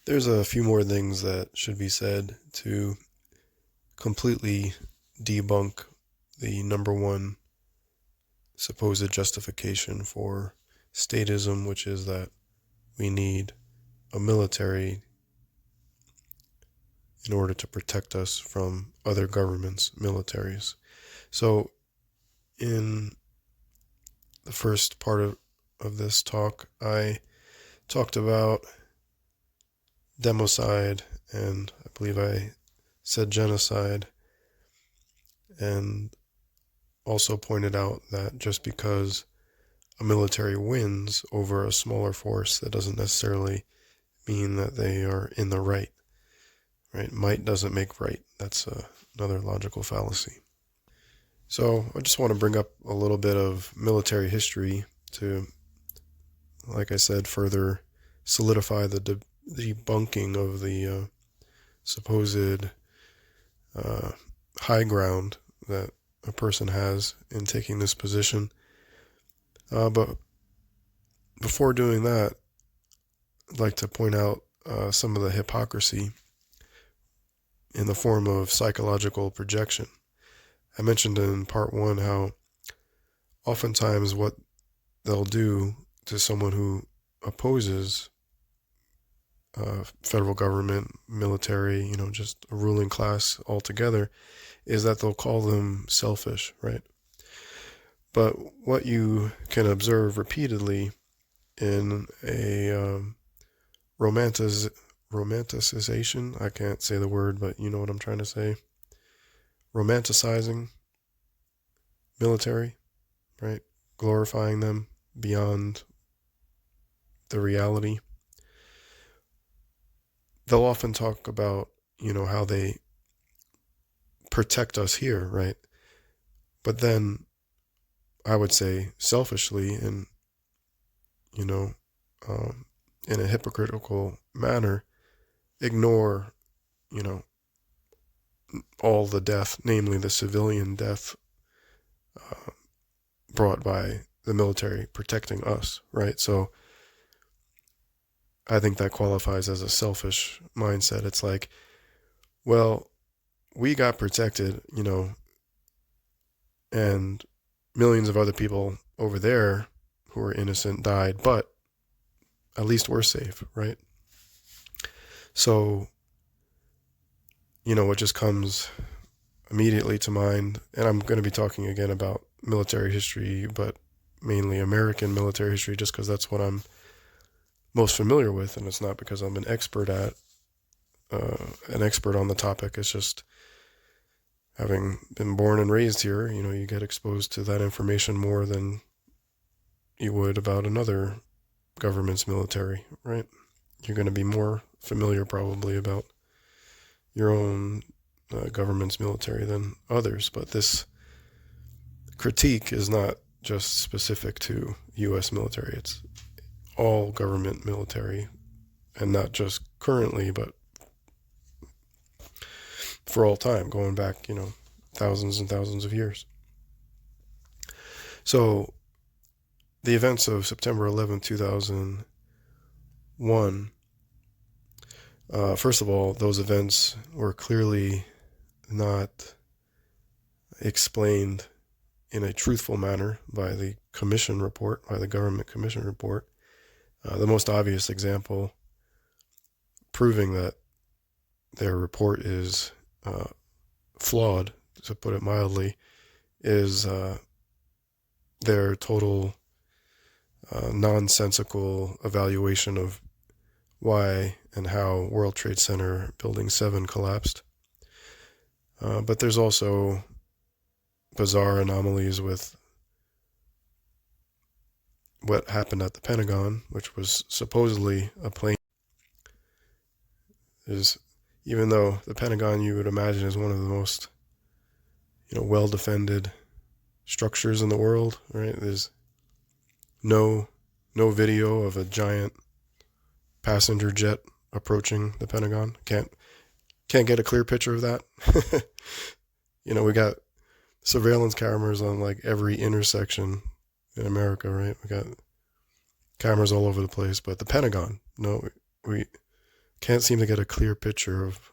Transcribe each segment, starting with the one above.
There's a few more things that should be said to completely debunk the number one supposed justification for statism, which is that we need a military in order to protect us from other governments' militaries. So, in the first part of this talk, I talked about democide, and I believe I said genocide, and also pointed out that just because a military wins over a smaller force, that doesn't necessarily mean that they are in the right. Right? Might doesn't make right. That's another logical fallacy. So I just want to bring up a little bit of military history to, like I said, further solidify the debunking of the supposed high ground that a person has in taking this position. But before doing that, I'd like to point out some of the hypocrisy in the form of psychological projection. I mentioned in part one how oftentimes what they'll do to someone who opposes federal government, military, just a ruling class altogether, is that they'll call them selfish, right? But what you can observe repeatedly in a romanticization, I can't say the word, but you know what I'm trying to say, romanticizing military, right? Glorifying them beyond the reality. They'll often talk about, how they protect us here, right? But then I would say selfishly and, in a hypocritical manner, ignore, all the death, namely the civilian death brought by the military protecting us, right? So I think that qualifies as a selfish mindset. It's like, well, we got protected, and millions of other people over there who were innocent died, but at least we're safe, right? So, what just comes immediately to mind, and I'm going to be talking again about military history, but mainly American military history, just because that's what I'm most familiar with, and it's not because I'm an expert on the topic. It's just having been born and raised here, you get exposed to that information more than you would about another government's military, right? You're going to be more familiar probably about your own government's military than others, but this critique is not just specific to U.S. military. It's all government military, and not just currently, but for all time, going back, thousands and thousands of years. So the events of September 11, 2001, first of all, those events were clearly not explained in a truthful manner by the commission report, by the government commission report. The most obvious example proving that their report is flawed, to put it mildly, is their total nonsensical evaluation of why and how World Trade Center Building 7 collapsed. But there's also bizarre anomalies with what happened at the Pentagon, which was supposedly a plane. Even though the Pentagon, you would imagine, is one of the most, well-defended structures in the world, right? There's no video of a giant passenger jet approaching the Pentagon. Can't get a clear picture of that. We got surveillance cameras on like every intersection in America, right? We got cameras all over the place, but the Pentagon, no, we can't seem to get a clear picture of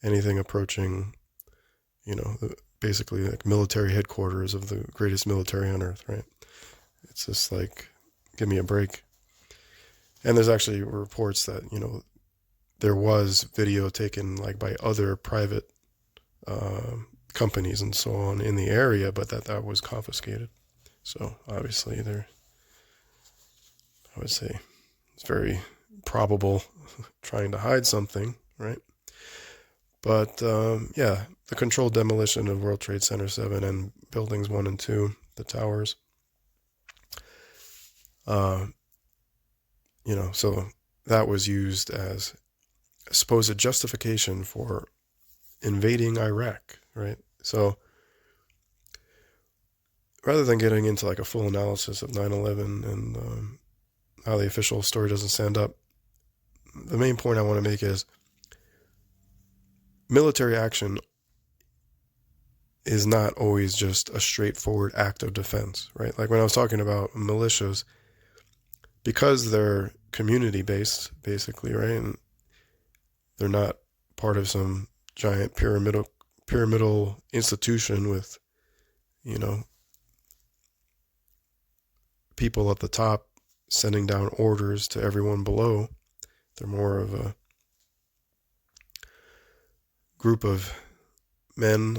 anything approaching, basically like military headquarters of the greatest military on earth, right? It's just like, give me a break. And there's actually reports that, there was video taken like by other private companies and so on in the area, but that was confiscated. So obviously I would say it's very probable trying to hide something, right? But yeah, the controlled demolition of World Trade Center 7 and buildings 1 and 2, the towers. So that was used as a supposed justification for invading Iraq, right? So rather than getting into like a full analysis of 9/11 and how the official story doesn't stand up, the main point I want to make is military action is not always just a straightforward act of defense, right? Like when I was talking about militias, because they're community-based, basically, right? And they're not part of some giant pyramidal institution with, people at the top sending down orders to everyone below. They're more of a group of men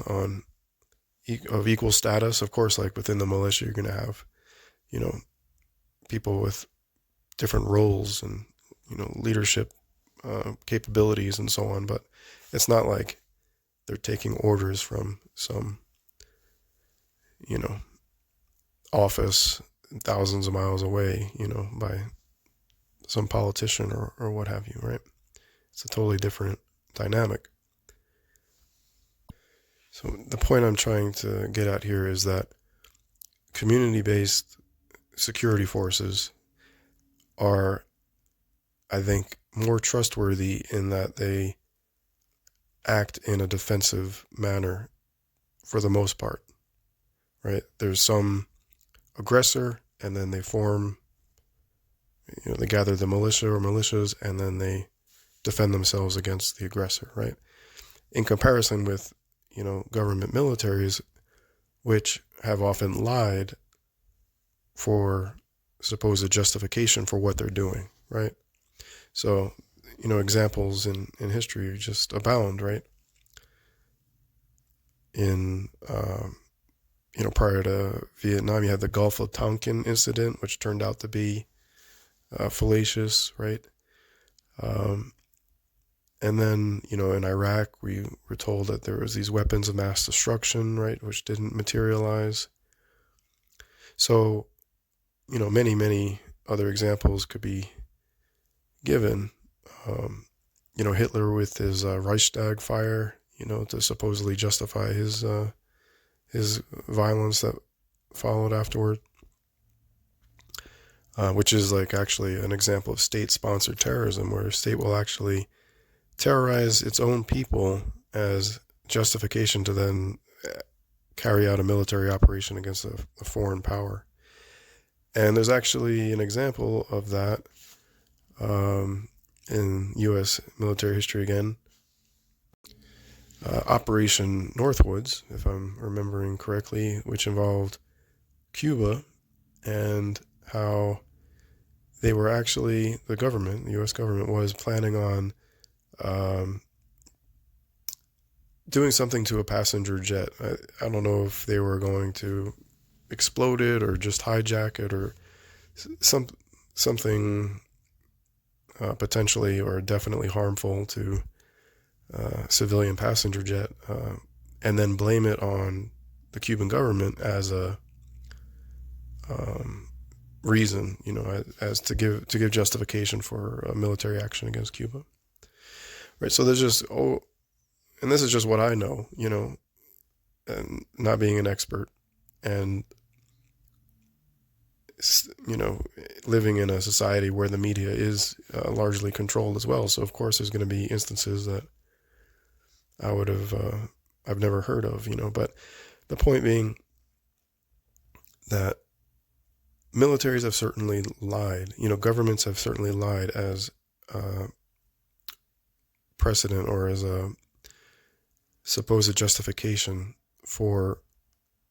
of equal status. Of course, like within the militia, you're going to have, people with different roles and, leadership capabilities and so on. But it's not like they're taking orders from some, office thousands of miles away, by some politician or what have you, right? It's a totally different dynamic. So the point I'm trying to get at here is that community-based security forces are, I think, more trustworthy in that they act in a defensive manner for the most part, right? There's some aggressor, and then they form, they gather the militia or militias, and then they defend themselves against the aggressor, right? In comparison with, government militaries, which have often lied for supposed justification for what they're doing, right? So, examples in history just abound, right? In, prior to Vietnam, you had the Gulf of Tonkin incident, which turned out to be fallacious, right? And then, in Iraq, we were told that there was these weapons of mass destruction, right, which didn't materialize. So, many, many other examples could be given. Hitler with his Reichstag fire, to supposedly justify his violence that followed afterward, which is like actually an example of state-sponsored terrorism, where a state will actually terrorize its own people as justification to then carry out a military operation against a foreign power. And there's actually an example of that in U.S. military history again. Operation Northwoods, if I'm remembering correctly, which involved Cuba, and how they were actually, the U.S. government was planning on doing something to a passenger jet. I don't know if they were going to explode it or just hijack it or something potentially or definitely harmful to civilian passenger jet, and then blame it on the Cuban government as a reason, as to give justification for military action against Cuba. Right. So there's just, and this is just what I know, and not being an expert, and living in a society where the media is largely controlled as well. So of course there's going to be instances that I would have, I've never heard of, but the point being that militaries have certainly lied, governments have certainly lied as precedent or as a supposed justification for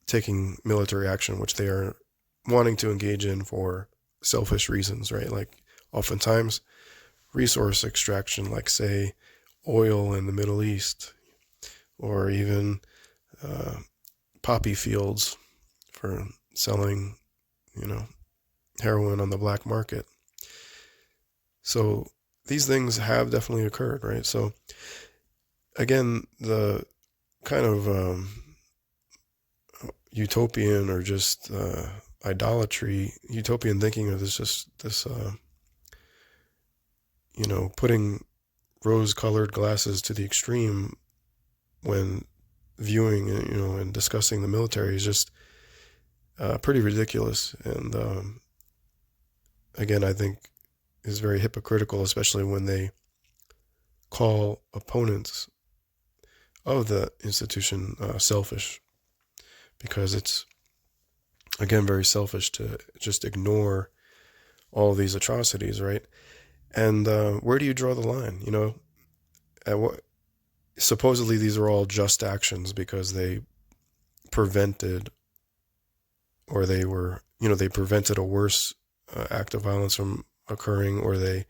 taking military action, which they are wanting to engage in for selfish reasons, right? Like oftentimes resource extraction, like say oil in the Middle East, or even poppy fields for selling, heroin on the black market. So these things have definitely occurred, right? So again, the kind of utopian or just utopian thinking of this putting rose-colored glasses to the extreme when viewing, and discussing the military is just pretty ridiculous. And again, I think is very hypocritical, especially when they call opponents of the institution selfish, because it's, again, very selfish to just ignore all these atrocities, right? And where do you draw the line? At what? Supposedly these are all just actions because they prevented, or they were, they prevented a worse act of violence from occurring, or they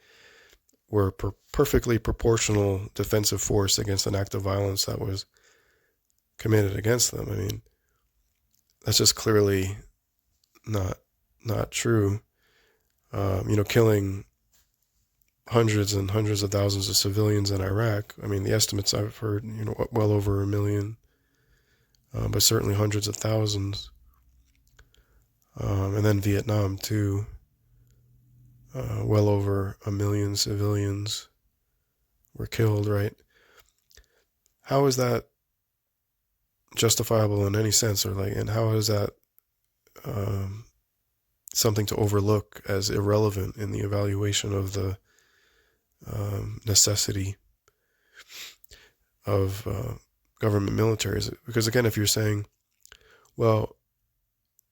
were perfectly proportional defensive force against an act of violence that was committed against them. I mean, that's just clearly not true. Killing hundreds and hundreds of thousands of civilians in Iraq. I mean, the estimates I've heard, well over 1 million, but certainly hundreds of thousands. And then Vietnam too. Well over 1 million civilians were killed, right? How is that justifiable in any sense, and how is that something to overlook as irrelevant in the evaluation of the necessity of government militaries? Because again, if you're saying, well,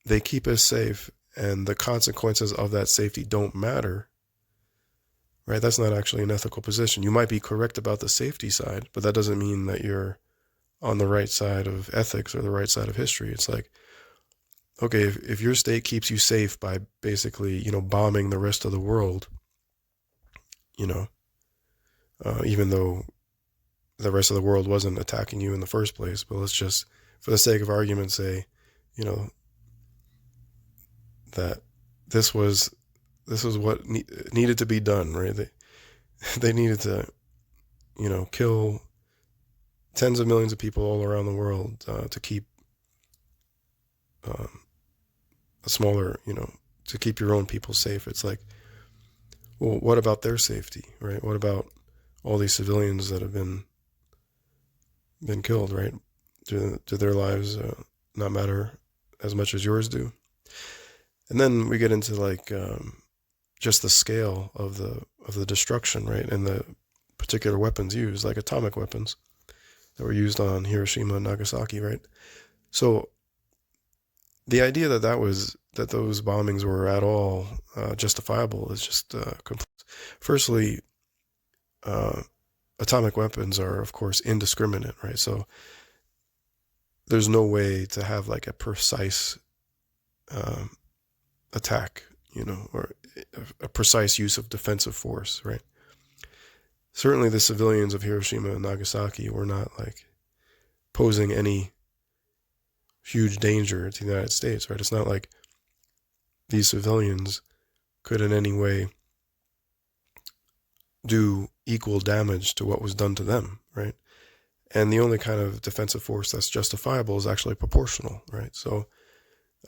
they keep us safe and the consequences of that safety don't matter, right? That's not actually an ethical position. You might be correct about the safety side, but that doesn't mean that you're on the right side of ethics or the right side of history. It's like, okay, if your state keeps you safe by basically, bombing the rest of the world, even though the rest of the world wasn't attacking you in the first place, but let's just, for the sake of argument, say, that this was what needed to be done, right? They needed to, kill tens of millions of people all around the world to keep a smaller, to keep your own people safe. It's like, well, what about their safety, right? What about all these civilians that have been killed, right? Do their lives not matter as much as yours do? And then we get into just the scale of the destruction, right? And the particular weapons used, like atomic weapons that were used on Hiroshima and Nagasaki, right? So the idea that those bombings were at all justifiable is just complete. Firstly, atomic weapons are, of course, indiscriminate, right? So there's no way to have like a precise attack, or a precise use of defensive force, right? Certainly the civilians of Hiroshima and Nagasaki were not posing any huge danger to the United States, right? It's not like these civilians could in any way do equal damage to what was done to them, right? And the only kind of defensive force that's justifiable is actually proportional, right? So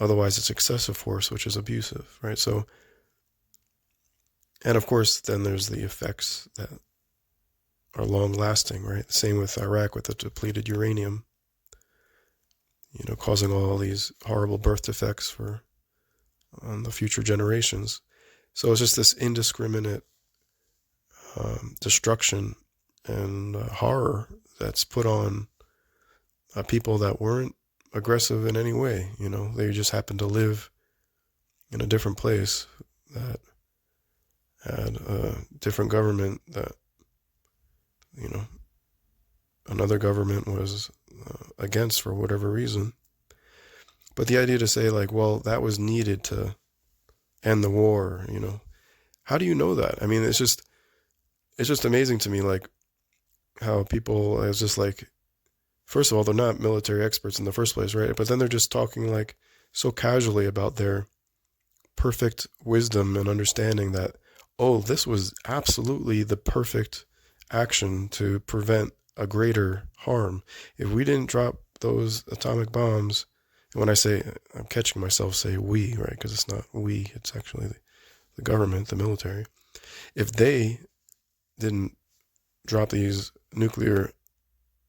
otherwise it's excessive force, which is abusive, right? So, and of course, then there's the effects that are long lasting, right? Same with Iraq with the depleted uranium, causing all these horrible birth defects for the future generations. So it's just this indiscriminate destruction and horror that's put on people that weren't aggressive in any way. They just happened to live in a different place that had a different government that, another government was against for whatever reason. But the idea to say like, well, that was needed to end the war, how do you know that? I mean, it's just amazing to me, like how people is just like, first of all, they're not military experts in the first place, right? But then they're just talking like so casually about their perfect wisdom and understanding that, oh, this was absolutely the perfect action to prevent a greater harm. If we didn't drop those atomic bombs, and when I say, I'm catching myself say we, right? Because it's not we, it's actually the government, the military. If they didn't drop these nuclear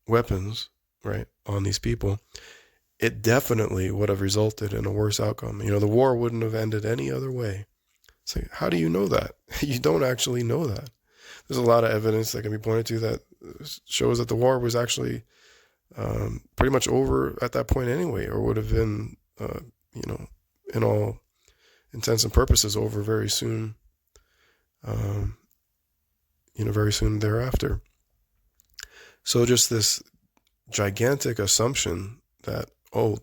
weapons, right, on these people, it definitely would have resulted in a worse outcome. The war wouldn't have ended any other way. So how do you know that? You don't actually know that. There's a lot of evidence that can be pointed to that shows that the war was actually pretty much over at that point anyway, or would have been, in all intents and purposes, over very soon, very soon thereafter. So just this gigantic assumption that, oh,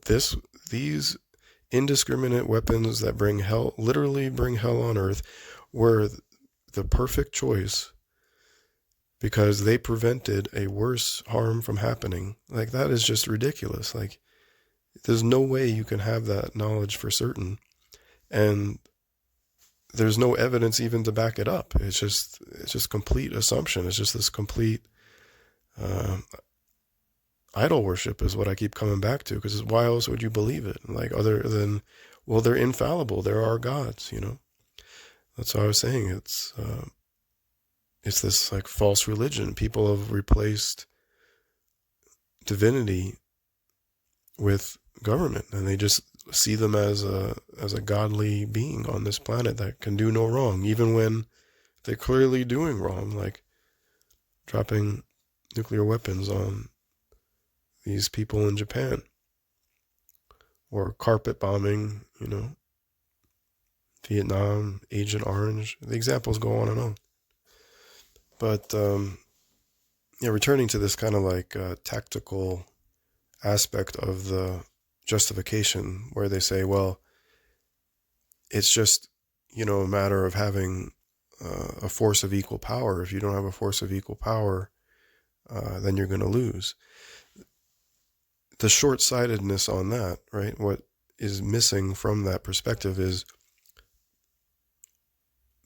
these indiscriminate weapons that literally bring hell on earth, were the perfect choice because they prevented a worse harm from happening. Like, that is just ridiculous. Like, there's no way you can have that knowledge for certain. And there's no evidence even to back it up. It's just complete assumption. It's just this complete idol worship is what I keep coming back to, because why else would you believe it? Like, other than, well, they're infallible. They're our gods, That's what I was saying. It's this like false religion. People have replaced divinity with government, and they just see them as a godly being on this planet that can do no wrong, even when they're clearly doing wrong, like dropping nuclear weapons on these people in Japan, or carpet bombing, Vietnam, Agent Orange. The examples go on and on. But returning to this kind of like tactical aspect of the justification, where they say, well, it's just, a matter of having a force of equal power. If you don't have a force of equal power, then you're going to lose. The short-sightedness on that, right? What is missing from that perspective is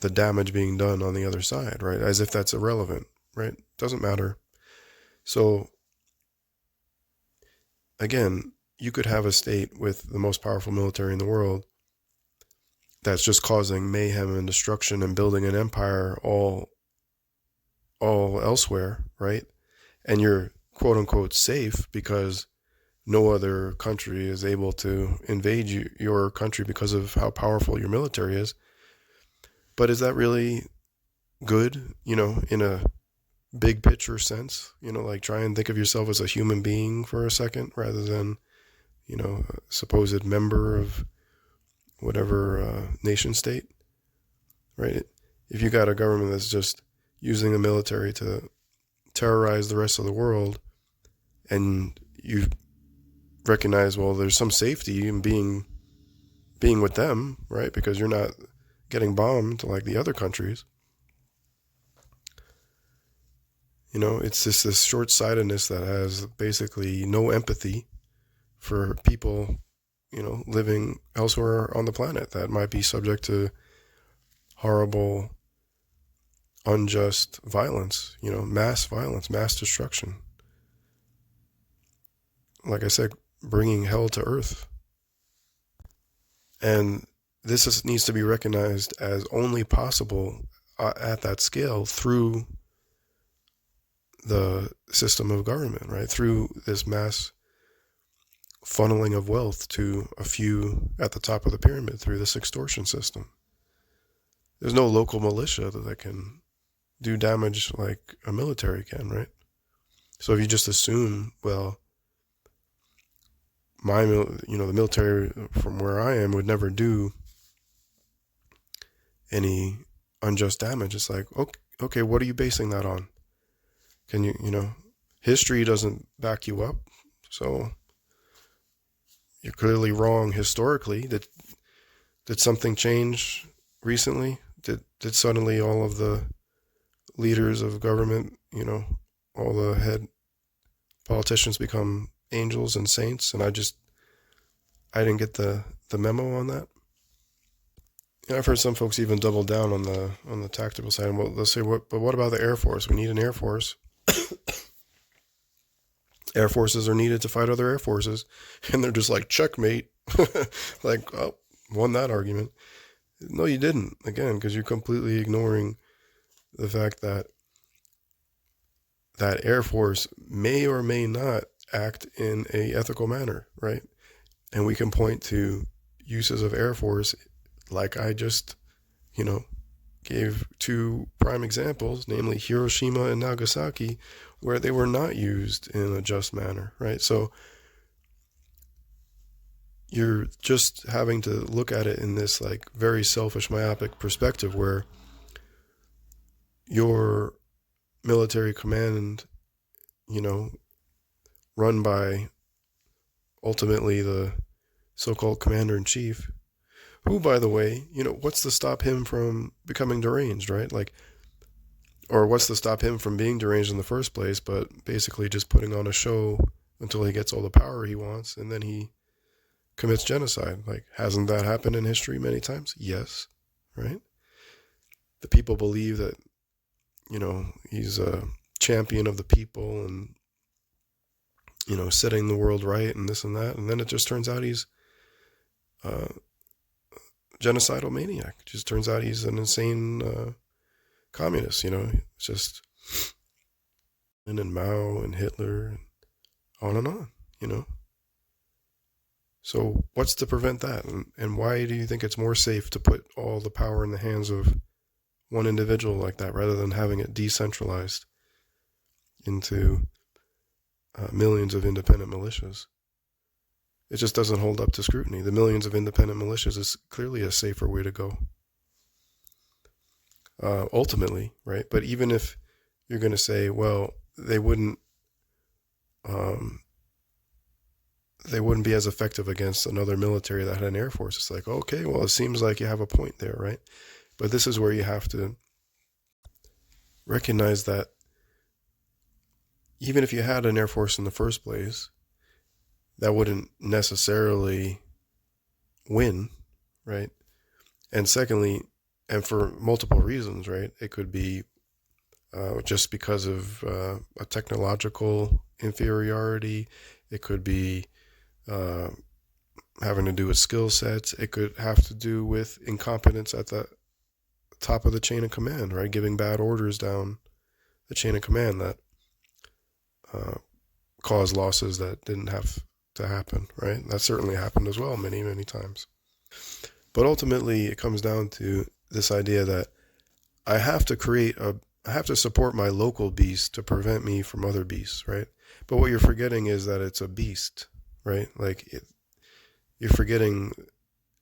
the damage being done on the other side, right? As if that's irrelevant, right? Doesn't matter. So, again, you could have a state with the most powerful military in the world that's just causing mayhem and destruction and building an empire all elsewhere, right? And you're quote unquote safe because no other country is able to invade your country because of how powerful your military is. But is that really good, in a big picture sense? Like, try and think of yourself as a human being for a second rather than, a supposed member of whatever nation state, right? If you got a government that's just using the military to terrorize the rest of the world, and you recognize, well, there's some safety in being with them, right? Because you're not getting bombed like the other countries. It's just this short-sightedness that has basically no empathy for people, living elsewhere on the planet that might be subject to horrible, unjust violence, mass violence, mass destruction. Like I said, bringing hell to earth. And this needs to be recognized as only possible at that scale through the system of government, right? Through this mass funneling of wealth to a few at the top of the pyramid through this extortion system. There's no local militia that can do damage like a military can, right? So if you just assume, well, the military from where I am would never do any unjust damage. It's like, okay, what are you basing that on? Can you, History doesn't back you up. So you're clearly wrong historically. Did something change recently? Did suddenly all of the leaders of government, all the head politicians become angels and saints, and I didn't get the memo on that? Yeah, I've heard some folks even double down on the tactical side. Well, they'll say, but what about the Air Force? We need an Air Force. Air forces are needed to fight other air forces, and they're just like, checkmate. Like, oh, won that argument. No, you didn't. Again, because you're completely ignoring the fact that that Air Force may or may not act in a ethical manner, right? And we can point to uses of Air Force, like I just, gave two prime examples, namely Hiroshima and Nagasaki, where they were not used in a just manner, right? So you're just having to look at it in this like very selfish, myopic perspective where your military command, run by ultimately the so-called commander-in-chief, who, by the way, what's to stop him from becoming deranged, right? Like, or what's to stop him from being deranged in the first place, but basically just putting on a show until he gets all the power he wants, and then he commits genocide. Like, hasn't that happened in history many times? Yes, right? The people believe that, he's a champion of the people and, setting the world right and this and that. And then it just turns out he's a genocidal maniac. It just turns out he's an insane communist, It's just and Mao and Hitler and on and on. So what's to prevent that? And why do you think it's more safe to put all the power in the hands of one individual like that rather than having it decentralized into millions of independent militias? It just doesn't hold up to scrutiny. The millions of independent militias is clearly a safer way to go. Ultimately, right? But even if you're going to say, well, they wouldn't be as effective against another military that had an air force. It's like, okay, well, it seems like you have a point there, right? But this is where you have to recognize that even if you had an air force in the first place, that wouldn't necessarily win, right? And secondly, and for multiple reasons, right? It could be just because of a technological inferiority. It could be having to do with skill sets. It could have to do with incompetence at the top of the chain of command, right? Giving bad orders down the chain of command that cause losses that didn't have to happen, right? That certainly happened as well many, many times. But ultimately, it comes down to this idea that I have to support my local beast to prevent me from other beasts, right? But what you're forgetting is that it's a beast, right? Like, you're forgetting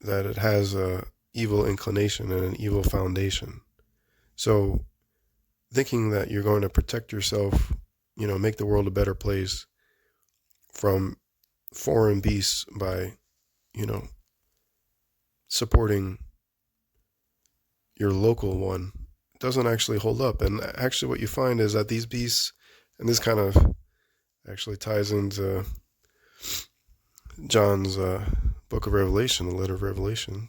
that it has a evil inclination and an evil foundation. So thinking that you're going to protect yourself, make the world a better place from foreign beasts by, supporting your local one doesn't actually hold up. And actually what you find is that these beasts, and this kind of actually ties into John's book of Revelation, the letter of Revelation,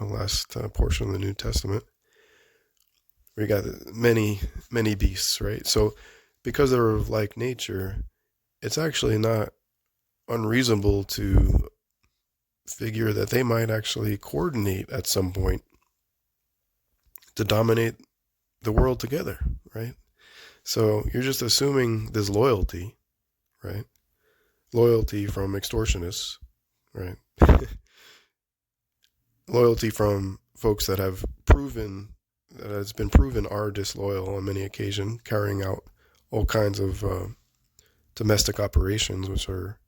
last portion of the New Testament, where you got many, many beasts, right? So because they're of like nature, it's actually not unreasonable to figure that they might actually coordinate at some point to dominate the world together, right? So you're just assuming this loyalty, right? Loyalty from extortionists, right? Loyalty from folks that has been proven are disloyal on many occasions, carrying out all kinds of domestic operations, which are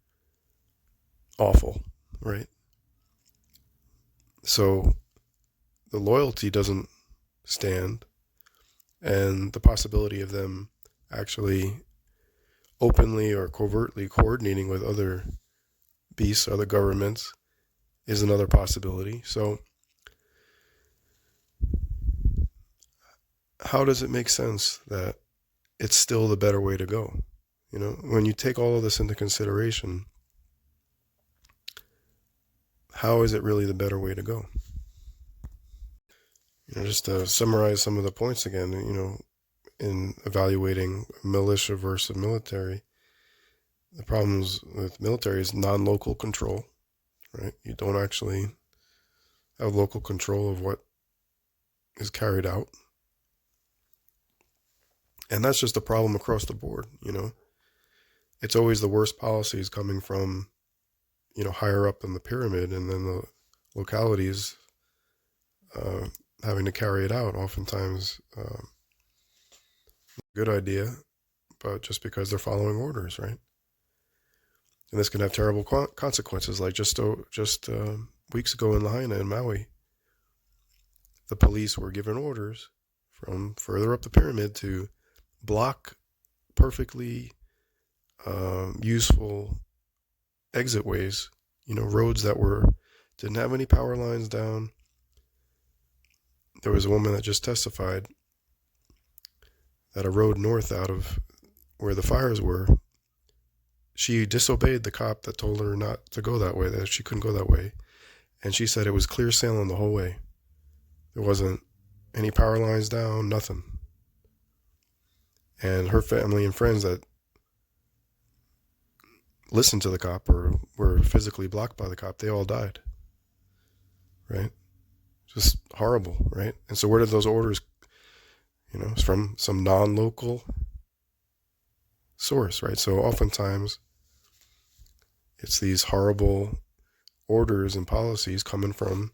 awful, right? So the loyalty doesn't stand, and the possibility of them actually openly or covertly coordinating with other beasts, other governments, is another possibility. So how does it make sense that it's still the better way to go? When you take all of this into consideration, how is it really the better way to go? Just to summarize some of the points again, in evaluating militia versus military, the problems with military is non-local control, right? You don't actually have local control of what is carried out. And that's just a problem across the board, It's always the worst policies coming from, higher up in the pyramid, and then the localities having to carry it out. Oftentimes, good idea, but just because they're following orders, right? And this can have terrible consequences, like just weeks ago in Lahaina in Maui. The police were given orders from further up the pyramid to block perfectly useful exit ways, roads that didn't have any power lines down. There was a woman that just testified that a road north out of where the fires were, she disobeyed the cop that told her not to go that way, that she couldn't go that way. And she said it was clear sailing the whole way. There wasn't any power lines down, nothing. And her family and friends that listened to the cop or were physically blocked by the cop, they all died. Right? Just horrible, right? And so where did those orders, it's from some non-local source, right? So oftentimes it's these horrible orders and policies coming from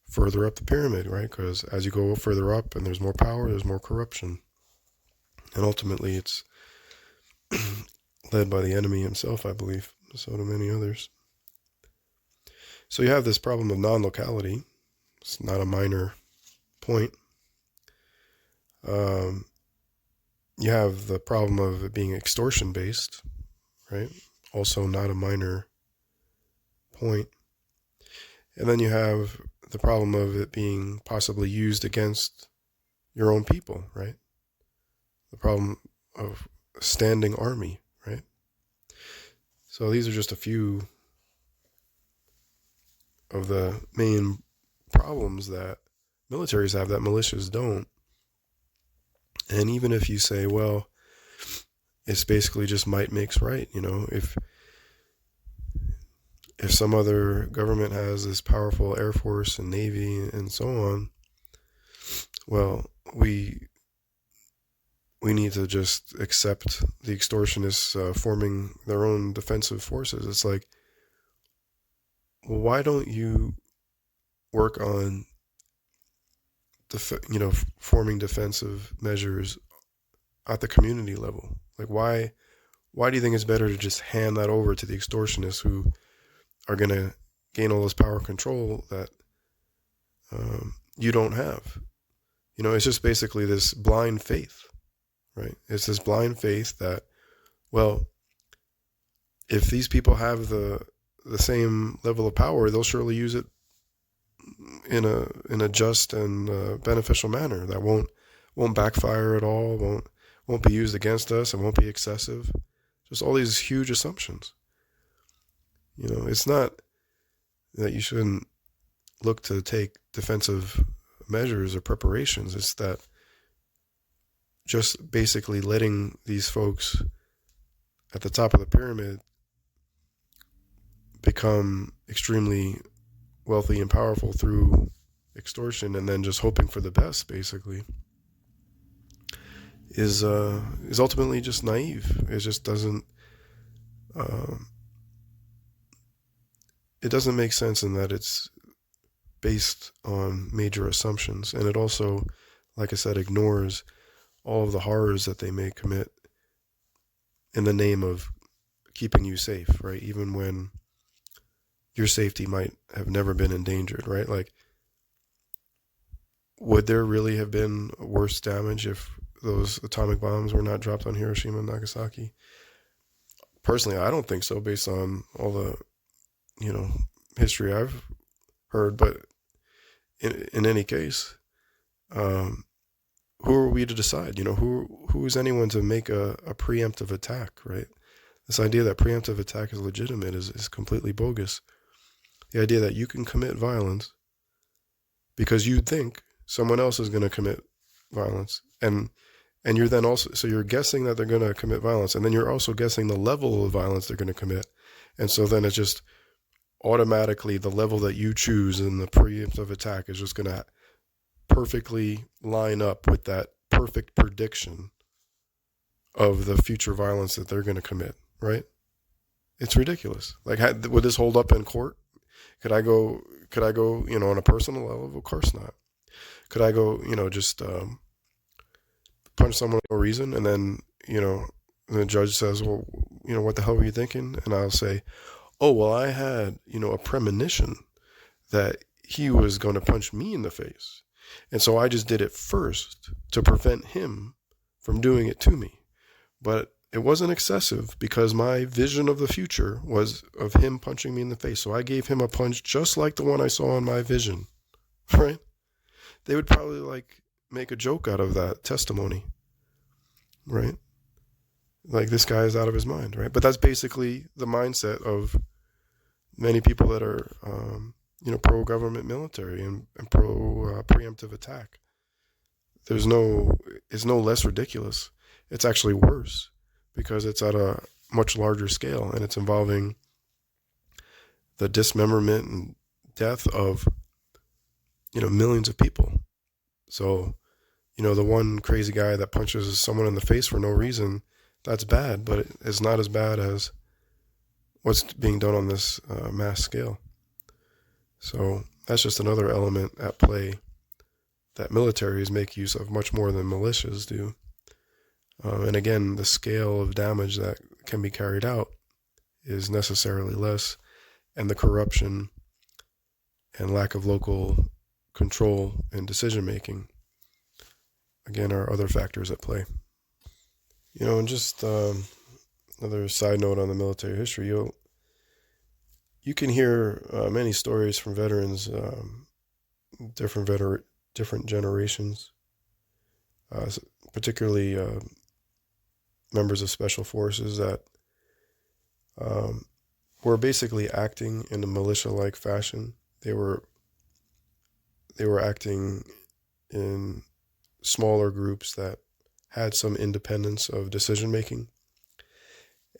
further up the pyramid, right? Because as you go further up and there's more power, there's more corruption. And ultimately it's led by the enemy himself, I believe, so do many others. So you have this problem of non-locality. It's not a minor point. You have the problem of it being extortion-based, right? Also not a minor point. And then you have the problem of it being possibly used against your own people, right? The problem of a standing army, right? So these are just a few of the main problems that militaries have that militias don't. And even if you say, well, it's basically just might makes right, if some other government has this powerful Air Force and Navy and so on, well, we need to just accept the extortionists forming their own defensive forces. It's like, well, why don't you work on forming defensive measures at the community level? Like, why do you think it's better to just hand that over to the extortionists who are going to gain all this power and control that you don't have? It's just basically this blind faith, right? It's this blind faith that, well, if these people have the same level of power, they'll surely use it in a just and beneficial manner that won't backfire at all, won't be used against us, and won't be excessive. Just all these huge assumptions. It's not that you shouldn't look to take defensive measures or preparations. It's that just basically letting these folks at the top of the pyramid become extremely wealthy and powerful through extortion, and then just hoping for the best, basically, is ultimately just naive. It just doesn't it doesn't make sense in that it's based on major assumptions, and it also, like I said, ignores all of the horrors that they may commit in the name of keeping you safe, right? Even when your safety might have never been endangered, right? Like, would there really have been worse damage if those atomic bombs were not dropped on Hiroshima and Nagasaki? Personally, I don't think so based on all the, you know, history I've heard. But in any case, um, who are we to decide? Who is anyone to make a preemptive attack, right? This idea that preemptive attack is legitimate is completely bogus. The idea that you can commit violence because you think someone else is going to commit violence, and you're then also, so you're guessing that they're going to commit violence, and then you're also guessing the level of violence they're going to commit, and so then it's just automatically the level that you choose in the preemptive attack is just going to perfectly line up with that perfect prediction of the future violence that they're going to commit, right? It's ridiculous. Like, would this hold up in court? Could I go, on a personal level? Of course not. Could I go, just punch someone for no reason, and then, the judge says, well, what the hell were you thinking? And I'll say, oh, well, I had, a premonition that he was going to punch me in the face. And so I just did it first to prevent him from doing it to me. But it wasn't excessive because my vision of the future was of him punching me in the face. So I gave him a punch just like the one I saw in my vision, right? They would probably make a joke out of that testimony, right? Like, this guy is out of his mind, right? But that's basically the mindset of many people that are, pro-government military and pro-preemptive attack. It's no less ridiculous. It's actually worse because it's at a much larger scale, and it's involving the dismemberment and death of, millions of people. So, the one crazy guy that punches someone in the face for no reason, that's bad, but it's not as bad as what's being done on this mass scale. So that's just another element at play that militaries make use of much more than militias do. And again, the scale of damage that can be carried out is necessarily less, and the corruption and lack of local control and decision making, again, are other factors at play. And just another side note on the military history, you can hear many stories from veterans, different generations, particularly members of special forces that were basically acting in a militia-like fashion. They were acting in smaller groups that had some independence of decision making,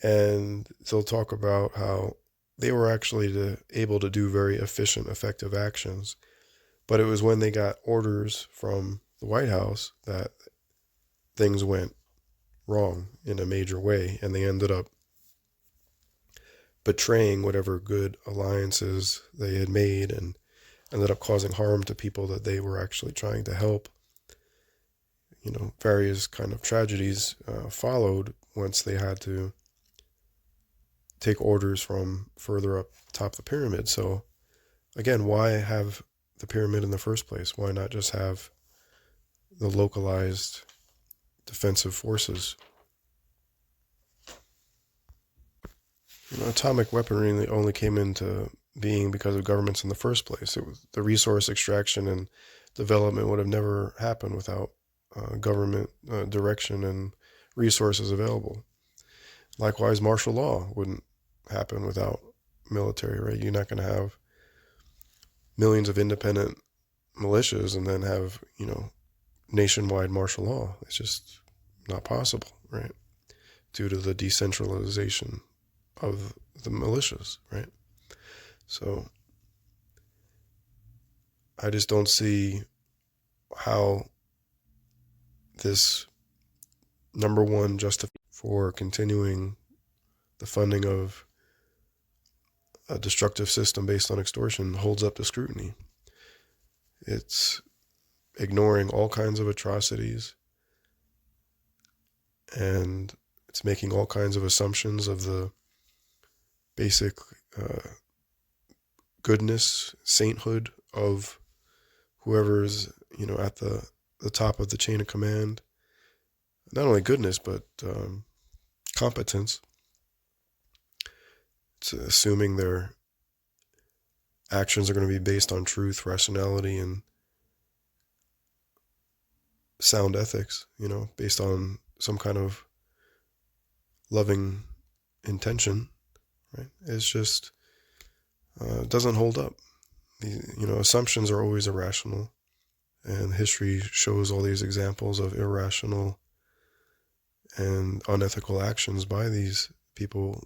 and they'll talk about how they were actually able to do very efficient, effective actions, but it was when they got orders from the White House that things went wrong in a major way, and they ended up betraying whatever good alliances they had made and ended up causing harm to people that they were actually trying to help. Various kind of tragedies followed once they had to take orders from further up top the pyramid. So again, why have the pyramid in the first place? Why not just have the localized defensive forces? Atomic weaponry only came into being because of governments in the first place. The resource extraction and development would have never happened without government direction and resources available. Likewise, martial law wouldn't happen without military, right? You're not going to have millions of independent militias and then have, nationwide martial law. It's just not possible, right? Due to the decentralization of the militias, right? So I just don't see how this number one justification for continuing the funding of a destructive system based on extortion holds up to scrutiny. It's ignoring all kinds of atrocities, and it's making all kinds of assumptions of the basic goodness, sainthood of whoever's, at the top of the chain of command. Not only goodness, but competence. assuming their actions are going to be based on truth, rationality, and sound ethics, based on some kind of loving intention, right? It's just, doesn't hold up. Assumptions are always irrational, and history shows all these examples of irrational and unethical actions by these people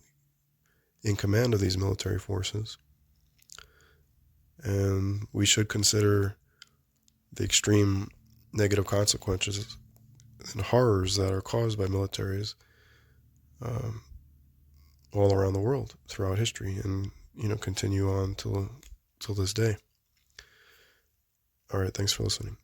in command of these military forces. And we should consider the extreme negative consequences and horrors that are caused by militaries all around the world throughout history, and continue on till this day. All right, thanks for listening.